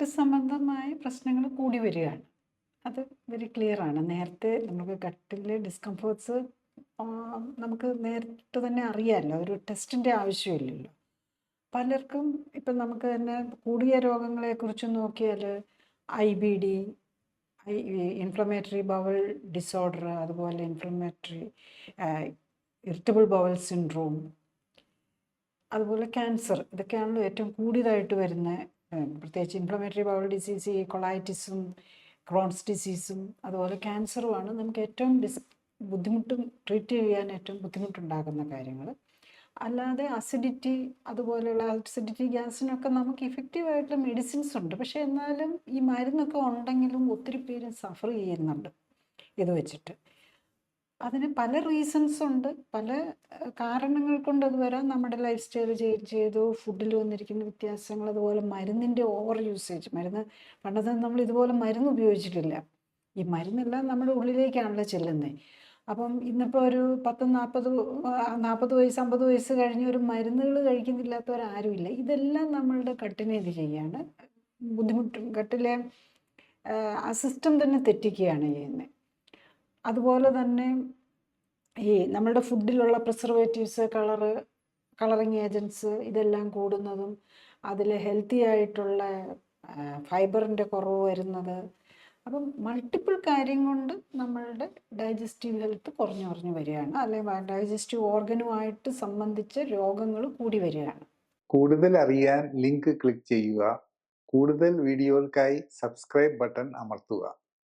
Gut സംബന്ധമായ പ്രശ്നങ്ങൾ കൂടി വരികയാണ്. അത് വെരി ക്ലിയർ ആണ്. നേരത്തെ നമുക്ക് ഗട്ടിലെ ഡിസ്കംഫേർട്സ് നമുക്ക് നേരിട്ട് തന്നെ അറിയാമല്ലോ. ഒരു ടെസ്റ്റിൻ്റെ ആവശ്യമില്ലല്ലോ. പലർക്കും ഇപ്പം നമുക്ക് തന്നെ കൂടിയ രോഗങ്ങളെക്കുറിച്ച് നോക്കിയാൽ IBD, ഇൻഫ്ലമേറ്ററി ബവൽ ഡിസോർഡർ, അതുപോലെ ഇറിറ്റബിൾ ബവൽ സിൻഡ്രോം, അതുപോലെ ക്യാൻസർ, ഇതൊക്കെയാണല്ലോ ഏറ്റവും കൂടുതലായിട്ട് വരുന്ന. പ്രത്യേകിച്ച് ഇൻഫ്ലമേറ്ററി ബവൽ ഡിസീസ്, കൊളൈറ്റിസും ക്രോൺസ് ഡിസീസും അതുപോലെ ക്യാൻസറുമാണ് നമുക്ക് ഏറ്റവും ബുദ്ധിമുട്ടും ട്രീറ്റ് ചെയ്യാൻ ഏറ്റവും ബുദ്ധിമുട്ടുണ്ടാകുന്ന കാര്യങ്ങൾ. അല്ലാതെ അസിഡിറ്റി, അതുപോലെയുള്ള അസിഡിറ്റി ഗ്യാസിനൊക്കെ നമുക്ക് ഇഫക്റ്റീവായിട്ടുള്ള മെഡിസിൻസ് ഉണ്ട്. പക്ഷേ എന്നാലും ഈ മരുന്നൊക്കെ ഉണ്ടെങ്കിലും ഒത്തിരി പേര് സഫർ ചെയ്യുന്നുണ്ട് ഇത് വെച്ചിട്ട്. അതിന് പല റീസൺസ് ഉണ്ട്, പല കാരണങ്ങൾ കൊണ്ട് അത് വരാം. നമ്മുടെ ലൈഫ് സ്റ്റൈൽ ചേഞ്ച് ചെയ്തു, ഫുഡിൽ വന്നിരിക്കുന്ന വ്യത്യാസങ്ങൾ, അതുപോലെ മരുന്നിൻ്റെ ഓവർ യൂസേജ്. പണ്ടത്തെ നമ്മൾ ഇതുപോലെ മരുന്ന് ഉപയോഗിച്ചിട്ടില്ല. ഈ മരുന്നെല്ലാം നമ്മുടെ ഉള്ളിലേക്കാണല്ലോ ചെല്ലുന്നത്. അപ്പം ഇന്നിപ്പോൾ ഒരു 40 വയസ്സ് 50 വയസ്സ് കഴിഞ്ഞ് ഒരു മരുന്നുകൾ കഴിക്കുന്നില്ലാത്തവരാരുമില്ല. ഇതെല്ലാം നമ്മളുടെ ഗട്ടിനെ ഇത് ചെയ്യാണ് ബുദ്ധിമുട്ടും. ഗട്ടിലെ ആ സിസ്റ്റം തന്നെ തെറ്റിക്കുകയാണ് ചെയ്യുന്നത്. അതുപോലെ തന്നെ ഈ നമ്മളുടെ ഫുഡിലുള്ള പ്രിസർവേറ്റീവ്സ്, കളറിങ് ഏജൻസ്, ഇതെല്ലാം കൂടുന്നതും അതിൽ ഹെൽത്തി ആയിട്ടുള്ള ഫൈബറിൻ്റെ കുറവ് വരുന്നത്. അപ്പം മൾട്ടിപ്പിൾ കാര്യം കൊണ്ട് നമ്മളുടെ ഡൈജസ്റ്റീവ് ഹെൽത്ത് കുറഞ്ഞു വരികയാണ്, അല്ലെങ്കിൽ ഡൈജസ്റ്റീവ് ഓർഗനുമായിട്ട് സംബന്ധിച്ച രോഗങ്ങൾ കൂടി വരികയാണ്. കൂടുതൽ അറിയാൻ ലിങ്ക് ക്ലിക്ക് ചെയ്യുക. കൂടുതൽ വീഡിയോകൾക്കായി സബ്സ്ക്രൈബ് ബട്ടൺ അമർത്തുക.